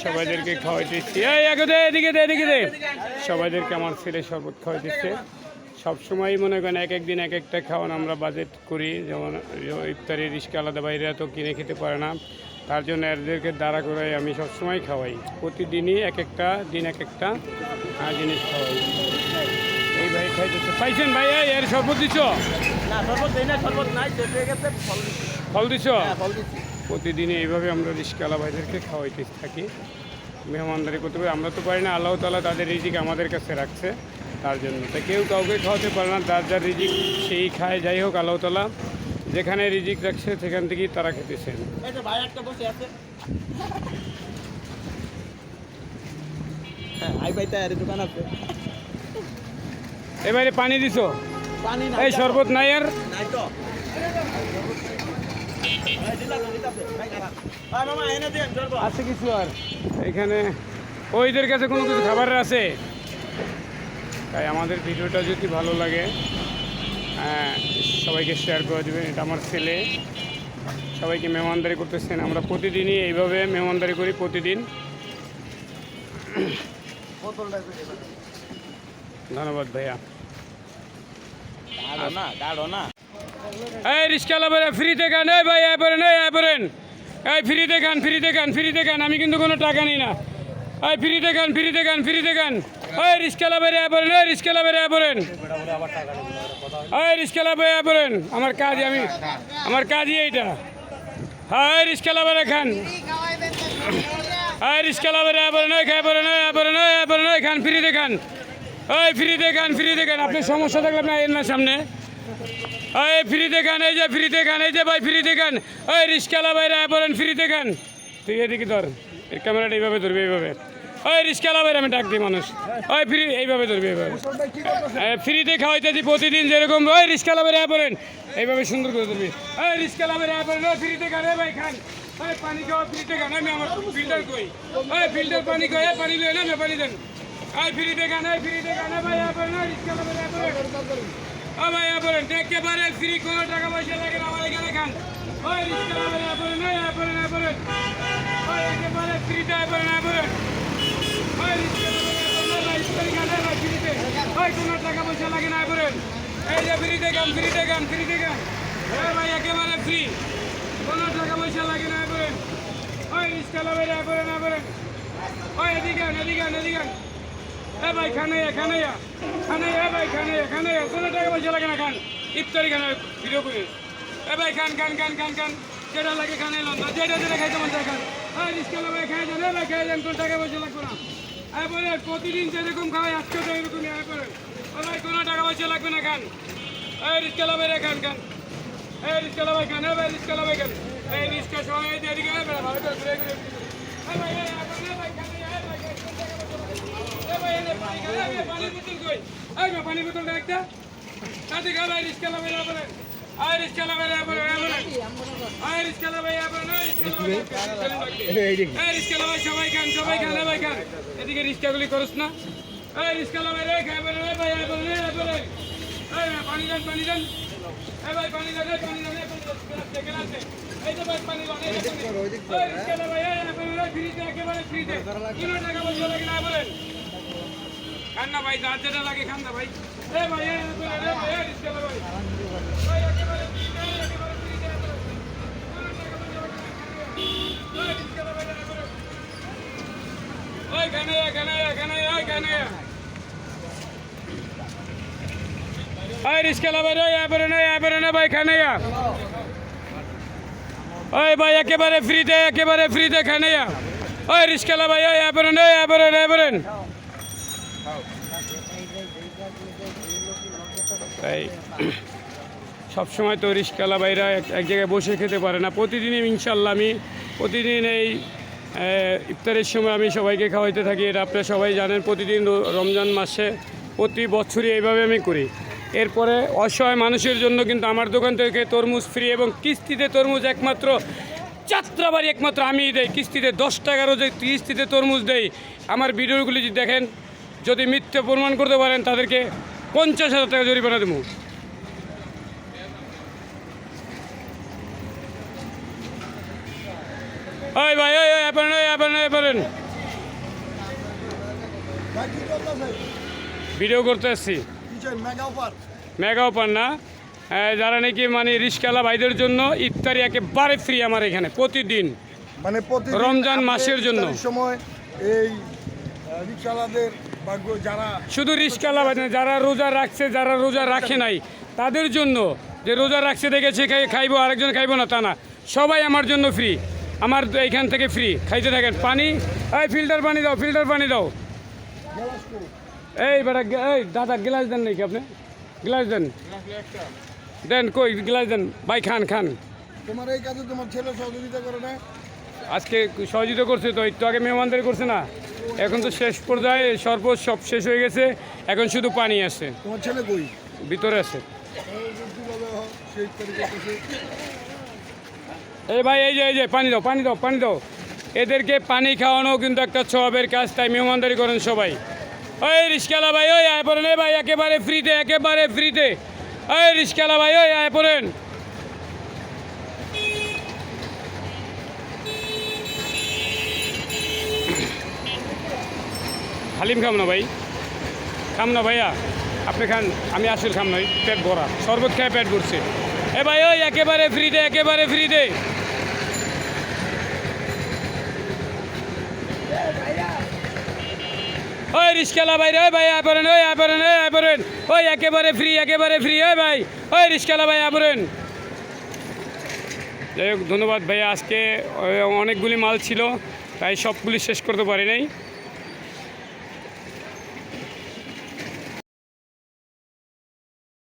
সবাইদেরকে খাওয়াইতেছি। এই এদিকে দে সবাইদেরকে আমার ছেলে শরবত খাওয়াইতেছে। সবসময় মনে করেন এক একদিন এক একটা খাওয়ান আমরা বাজেট করি, যেমন ইফতারি রিস্কা আলাদা বাইরে তো কিনে খেতে পারে না, তার জন্য এদেরকে দাঁড়া করে আমি সবসময় খাওয়াই। প্রতিদিনই এক একটা দিন এক একটা জিনিস খাওয়াই। এই ভাই খাইতেছে, পাইছেন ভাই? এর শরবত দিছ? ফল দিছ? প্রতিদিনই এইভাবে আমরা রিস্কাওয়ালা ভাইদেরকে খাওয়াইতে থাকি, মেহমানদারি করতে পারি। আমরা তো পারি না, আল্লাহ তাআলা তাদের রিজিক আমাদের কাছে রাখছে, তার জন্য। তা কেউ কাউকে খাওয়াতে পারে না, যার যার রিজিক সেই খায়। যাই হোক, আল্লাহ তাআলা যেখানে রিজিক রাখছে সেখান থেকেই তারা খেতেছেন। এবারে পানি দিছ? এই শরবত নাই আর? আছে কিছু আর এখানে? ওইদের কাছে কোনো কিছু খাবার আছে? তাই আমাদের ভিডিওটা যদি ভালো লাগে সবাইকে শেয়ার করে দেবেন। এটা আমার ছেলে, সবাইকে মেহমানদারি করতেছেন। আমরা প্রতিদিনই এইভাবে মেহমানদারি করি, প্রতিদিন। ধন্যবাদ ভাইয়া। এই রিস্কাওয়ালা ভাইয়া ফ্রিতে খান। এই ভাই বলেন, এই ফ্রিতে খান। আমি কিন্তু কোনো টাকা নিই না। এই ফ্রিতে খান। এই রিস্কাওয়ালা ভাইয়া বলেন, এই রিস্কাওয়ালা ভাইয়া বলেন। আমার কাজই এইটা। হ্যাঁ, রিস্কাওয়ালা ভাইয়া খান। এই রিস্কাওয়ালা ভাইয়া বলেন, খান, ফ্রিতে খান। এই ফ্রিতে খান। আপনার সমস্যা থাকলে আপনি এর না সামনে। এই ফ্রিতে খান, এই যে ভাই ফ্রিতে খান। ওই রিস্কাওয়ালা ভাইরা বলেন ফ্রিতে খান। তুই এদিকে ধর, এই ক্যামেরাটা এইভাবে ধরবি, এইভাবে। ওই রিস্কাওয়ালা ভাইরা আমি ডাক দিই মানুষ। ওই এইভাবে ধরবি, এইভাবে ফ্রিতে খাওয়াইতেছি প্রতিদিন যেরকম। ওই রিস্কাওয়ালা ভাইরা বলেন, এইভাবে সুন্দর করে ধরবি। ওই রিস্কাওয়ালা ভাইরা বলেন, ওই ফ্রিতে খান। ভাই খান। ওই পানি খাওয়া ফ্রিতে খান। আমি আমার ফিল্টার কই, ওই ফিল্টার পানি খাই, পানি লই না, পানি দেন। ওই ফ্রিতে খান, ভাই বলেন, ওই রিস্কাওয়ালা ভাইরা বলেন। ও ভাইয়া বলেন, একেবারে ফ্রি, কোনো টাকা পয়সা লাগে না, আমার এখানে খান। ওই রিস্কাওয়ালা ভাইয়া বলেন, ওই একেবারে ফ্রিতে বলেন। ওই রিস্কাওয়ালা ভাইয়া বলেন, ভাই ইফতারি খান, ভাই ফ্রিতে। ওই কোনো টাকা পয়সা লাগে না বলেন। এই যে ফ্রিতে খান। ভাই একেবারে ফ্রি, কোনো টাকা পয়সা লাগে না বলেন। ওই রিস্কাওয়ালা ভাইয়া বলেন। ওই এদিকে আন। ভাই খানে ভাই খানে কোনো টাকা পয়সা লাগে না, খান। ইফতারি খান, ভিডিও করে। ভাই খান। যেটা লাগে খান, এলাম না, যেটা খাইতে মন চায় খান। রিস্কাওয়ালা ভাই খাই যান, কোনো টাকা পয়সা লাগবে না। বলে প্রতিদিন যেরকম খাওয়াই আজকে তো এরকমই। বলেন, ভাই কোনো টাকা পয়সা লাগবে না, খান। রিস্কাওয়ালা ভাইরা খান। রিস্কাওয়ালা ভাই খান। রিস্কাওয়ালা ভাই খান। রিস্কা সবাই এদিকে ভালো করে ঘুরে ভাই পানি বোতলটা একটা সাথে খা। ভাই রিস্কাওয়ালা ভাইয়া বলেন, রিস্কাওয়ালা ভাই সবাই খান। ভাই খান, এদিকে রিস্কাগুলি করস না। রিস্কাওয়ালা ভাই খাই বলেন, ভাই বলেন। পানি দেন। ভাই পানি দেন। এই যে ভাই পানি দেন। রিস্কাওয়ালা ভাই ফ্রিতে, একেবারে ফ্রিতে, কোনো টাকা পয়সা লাগে না বলেন। খান না ভাই, যার যেটা লাগে খান না ভাই। ভাই রিস্কাওয়ালা ভাই একেবারে ফ্রিতে। ওই খানে ওই রিস্কাওয়ালা ভাই বলেন, ভাই খানে। ওই ভাই একেবারে ফ্রিতে খানে। ওই রিস্কাওয়ালা ভাই বলেন। তাই সবসময় তো রিস্কাওয়ালা ভাইরা এক জায়গায় বসে খেতে পারে না। প্রতিদিনই ইনশাল্লাহ আমি প্রতিদিন এই ইফতারের সময় আমি সবাইকে খাওয়াইতে থাকি। এটা আপনারা সবাই জানেন। প্রতিদিন রমজান মাসে প্রতি বছরই এইভাবে আমি করি। এরপরে অসহায় মানুষের জন্য কিন্তু আমার দোকান থেকে তরমুজ ফ্রি, এবং কিস্তিতে তরমুজ একমাত্র যাত্রাবাড়ি একমাত্র আমিই দেই। কিস্তিতে 10 টাকার যে কিস্তিতে তরমুজ দেই। আমার ভিডিওগুলি যদি দেখেন, যদি মিথ্যে প্রমাণ করতে পারেন তাদেরকে 50,000 টাকা জরিমানা দেবো। ওই ভাই ওই আপেন ভিডিও করতে আসছি মেগা অফার না যারা নাকি মানে রিস্কালা ভাইদের জন্য ইফতারি একেবারে ফ্রি আমার এখানে প্রতিদিন মানে রমজান মাসের জন্য সময় এই রিকশাওয়ালাদের যারা শুধু রিস্কালা ভাই না, যারা রোজা রাখছে যারা রোজা রাখে নাই তাদের জন্য, যে রোজা রাখছে দেখেছে খাইবো আরেকজন খাইবো না তা না, সবাই আমার জন্য ফ্রি, আমার এইখান থেকে ফ্রি খাইতে থাকেন। পানি এই ফিল্টার পানি দাও এই বেটা এই দাদা গ্লাস দেন নাকি আপনি? গ্লাস দেন কই গ্লাস দেন ভাই, খান। তোমার এই কাজে তোমার ছেলে সহযোগিতা করে না? আজকে সহযোগিতা করছে তো, একটু আগে মেহমানদারি করছে না, এখন তো শেষ পর্যায়ে শরবত সব শেষ হয়ে গেছে, এখন শুধু পানি আছে। তোমার ছেলে কই? ভিতরে আছে। এই ভাই এই যে পানি দাও এদেরকে পানি খাওয়ানো কিন্তু একটা সওয়াবের কাজ, তাই মেহমানদারি করেন সবাই। ওই রিস্কালা ভাই ওই আয় পড়েন, এই ভাই একেবারে ফ্রিতে ওই রিস্কালা ভাই ওই আয় পড়েন। হালিম খাম না ভাইয়া, আপনি খান, আমি আসল খাম নই, পেট ভরা, শরবত খেয়ে পেট ভরছে। এ ভাই ওই একেবারে ফ্রিতে ওই রিস্কালা ভাই রে ভাই আয় পড়েন ওই একেবারে ফ্রি ওই ভাই ওই রিস্কালা ভাই আয় পড়েন। যাই হোক ধন্যবাদ ভাইয়া, আজকে অনেকগুলি মাল ছিল তাই সবগুলি শেষ করতে পারি নাই।